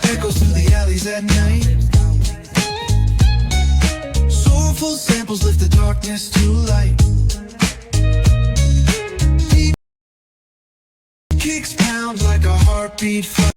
echoes through the alleys at night. Soulful samples lift the darkness to light. Deep kicks pound like a heartbeat.